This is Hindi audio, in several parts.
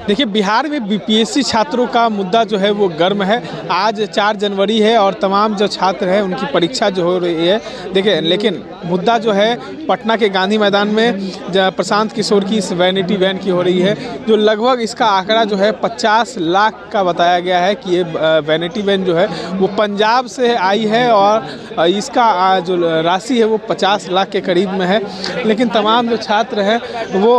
देखिए, बिहार में बीपीएससी छात्रों का मुद्दा जो है वो गर्म है। आज 4 जनवरी है और तमाम जो छात्र हैं उनकी परीक्षा जो हो रही है। देखिए, लेकिन मुद्दा जो है पटना के गांधी मैदान में प्रशांत किशोर की इस वैनिटी वैन की हो रही है, जो लगभग इसका आंकड़ा जो है 50 लाख का बताया गया है कि ये वैनिटी वैन जो है वो पंजाब से आई है और इसका जो राशि है वो 50 लाख के करीब में है। लेकिन तमाम जो छात्र हैं वो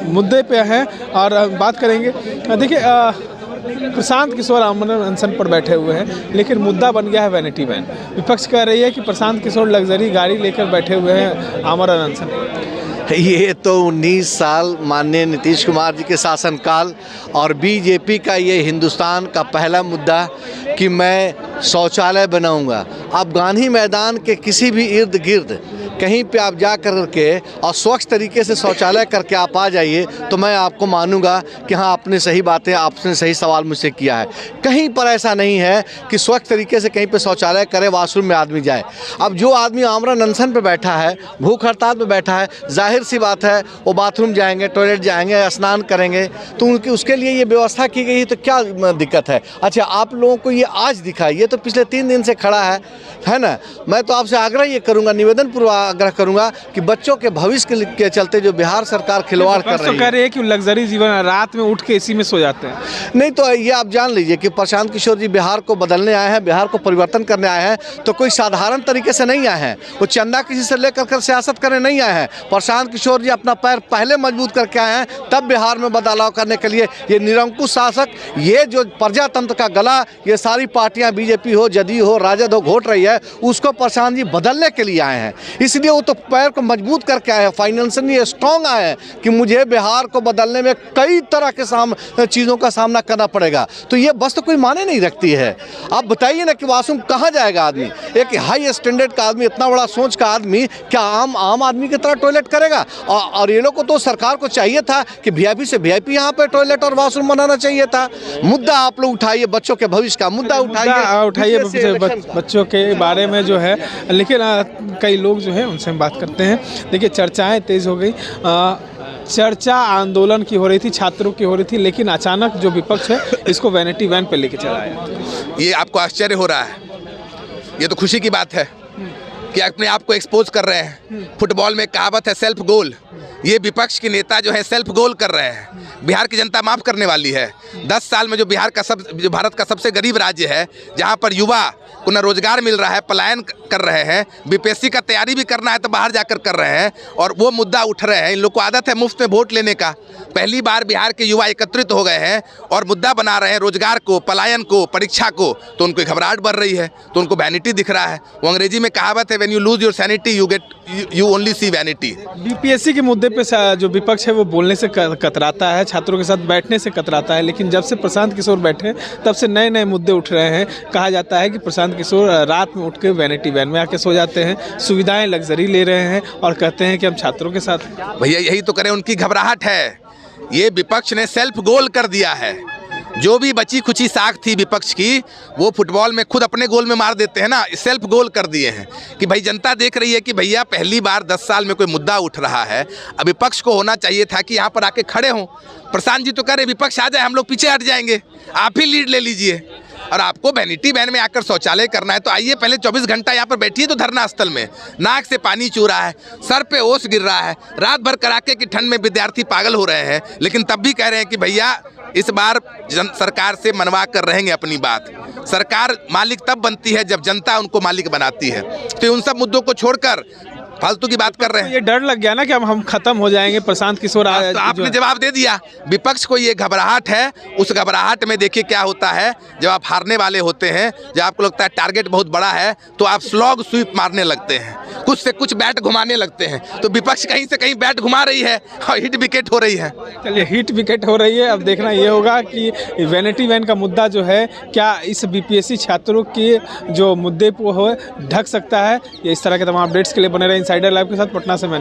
मुद्दे पे हैं और बात करेंगे। देखिए, प्रशांत किशोर आमरण अनशन पर बैठे हुए हैं, लेकिन मुद्दा बन गया है वैनिटी वैन। विपक्ष कह रही है कि प्रशांत किशोर लग्जरी गाड़ी लेकर बैठे हुए हैं आमरण अनशन पर। ये तो 19 साल माननीय नीतीश कुमार जी के शासनकाल और बीजेपी का ये हिंदुस्तान का पहला मुद्दा कि मैं शौचालय बनाऊंगा। अब गांधी मैदान के किसी भी इर्द गिर्द कहीं पे आप जा कर के और स्वच्छ तरीके से शौचालय करके आप आ जाइए तो मैं आपको मानूंगा कि हाँ, आपने सही बातें, आपने सही सवाल मुझसे किया है। कहीं पर ऐसा नहीं है कि स्वच्छ तरीके से कहीं पे शौचालय करे, वॉशरूम में आदमी जाए। अब जो आदमी आमरण अनशन पे बैठा है, भूख हड़ताल पे बैठा है, जाहिर सी बात है वो बाथरूम जाएंगे, टॉयलेट जाएंगे, स्नान करेंगे, तो उसके लिए ये व्यवस्था की गई है। तो क्या दिक्कत है? अच्छा, आप लोगों को ये आज दिखा, ये तो पिछले 3 दिन से खड़ा है ना। मैं तो आपसे आग्रह ये करूँगा, निवेदन पूर्वक आग्रह करूंगा कि बच्चों के भविष्य के चलते जो बिहार सरकार खिलवाड़ कर रही है कि लग्जरी जीवन, रात में उठ के इसी में सो जाते हैं। नहीं तो ये आप जान लीजिए कि प्रशांत किशोर जी बिहार को बदलने आए हैं, बिहार को परिवर्तन करने आए हैं, तो कोई साधारण तरीके से नहीं आए हैं। वो चंदा किसी से लेकर कर सियासत करने नहीं आए हैं। प्रशांत किशोर जी अपना पैर पहले मजबूत करके आए हैं, तब बिहार में बदलाव करने के लिए ये निरंकुश शासक, ये जो प्रजातंत्र का गला ये सारी पार्टियां बीजेपी हो, जदयू हो, राजद हो घोट रही है, उसको प्रशांत जी बदलने के लिए आए हैं। इसलिए वो तो पैर को मजबूत करके आए हैं, फाइनेंशियली स्ट्रॉन्ग आए हैं कि मुझे बिहार को बदलने में कई तरह के चीज़ों का सामना करना पड़ेगा। तो ये बस तो कोई माने नहीं रखती है। आप बताइए ना कि वॉशरूम कहाँ जाएगा आदमी? एक हाई स्टैंडर्ड का आदमी, इतना बड़ा सोच का आदमी क्या आम आदमी की तरह टॉयलेट करेगा? और ये लोग को तो सरकार को चाहिए था कि वीआईपी से वीआईपी यहाँ पे टॉयलेट और वॉशरूम बनाना चाहिए था। मुद्दा आप लोग उठाइए, बच्चों के भविष्य का मुद्दा उठाइए बच्चों के बारे में जो है। लेकिन कई लोग जो है उनसे हम बात करते हैं। देखिए, चर्चाएं तेज हो गई। चर्चा आंदोलन की हो रही थी, छात्रों की हो रही थी, लेकिन अचानक जो विपक्ष है इसको वैनिटी वैन पे लेके चला आया। ये आपको आश्चर्य हो रहा है? ये तो खुशी की बात है कि अपने आप को एक्सपोज कर रहे हैं। फुटबॉल में कहावत है सेल्फ गोल। ये विपक्ष के नेता जो है सेल्फ गोल कर रहे हैं। बिहार की जनता माफ़ करने वाली है। 10 साल में जो भारत का सबसे गरीब राज्य है, जहाँ पर युवा को न रोजगार मिल रहा है, पलायन कर रहे हैं, बीपीएससी का तैयारी भी करना है तो बाहर जाकर कर रहे हैं, और वो मुद्दा उठ रहे हैं। इन लोग को आदत है मुफ्त में वोट लेने का। पहली बार बिहार के युवा एकत्रित हो गए हैं और मुद्दा बना रहे हैं रोजगार को, पलायन को, परीक्षा को, तो उनको घबराहट बढ़ रही है, तो उनको वैनिटी दिख रहा है। वो अंग्रेजी में कहावत है, when you lose your sanity you only see vanity. BPSC के मुद्दे पे जो विपक्ष है वो बोलने से कतराता है, छात्रों के साथ बैठने से कतराता है, लेकिन जब से प्रशांत किशोर बैठे तब से नए नए मुद्दे उठ रहे हैं। कहा जाता है कि प्रशांत किशोर रात में उठ के वैनिटी वैन में आके सो जाते हैं, सुविधाएं लग्जरी ले रहे हैं और कहते हैं कि हम छात्रों के साथ। भैया, यही तो करें, उनकी घबराहट है। ये विपक्ष ने सेल्फ गोल कर दिया है। जो भी बची खुची साख थी विपक्ष की, वो फुटबॉल में खुद अपने गोल में मार देते हैं ना। सेल्फ गोल कर दिए हैं कि भाई जनता देख रही है कि भैया पहली बार 10 साल में कोई मुद्दा उठ रहा है। अब विपक्ष को होना चाहिए था कि यहाँ पर आके खड़े हों। प्रशांत जी तो कह रहे विपक्ष आ जाए, हम लोग पीछे हट जाएंगे, आप ही लीड ले लीजिए। और आपको वैनिटी वैन में आकर शौचालय करना है तो आइए, पहले 24 घंटा यहाँ पर बैठिए तो धरना स्थल में। नाक से पानी चू रहा है, सर पे ओस गिर रहा है, रात भर कड़ाके की ठंड में विद्यार्थी पागल हो रहे हैं, लेकिन तब भी कह रहे हैं कि भैया इस बार सरकार से मनवा कर रहेंगे अपनी बात। सरकार मालिक तब बनती है जब जनता उनको मालिक बनाती है। तो उन सब मुद्दों को छोड़कर फालतू की बात कर रहे हैं। ये डर लग गया ना कि अब हम खत्म हो जाएंगे, प्रशांत किशोर तो आपने जवाब दे दिया। विपक्ष को ये घबराहट है, उस घबराहट में देखिए क्या होता है। जब आप हारने वाले होते हैं, जब आपको लगता है टारगेट बहुत बड़ा है, तो आप स्लॉग स्वीप मारने लगते हैं, कुछ से कुछ बैट घुमाने लगते हैं। तो विपक्ष कहीं से कहीं बैट घुमा रही है और हिट विकेट हो रही है। चलिए, हिट विकेट हो रही है। अब देखना ये होगा कि वैनिटी वैन का मुद्दा जो है क्या इस बीपीएससी छात्रों के जो मुद्दे को ढक सकता है। ये इस तरह के तमाम अपडेट्स के लिए बने रहे इनसाइडर लाइव के साथ। पटना से मैं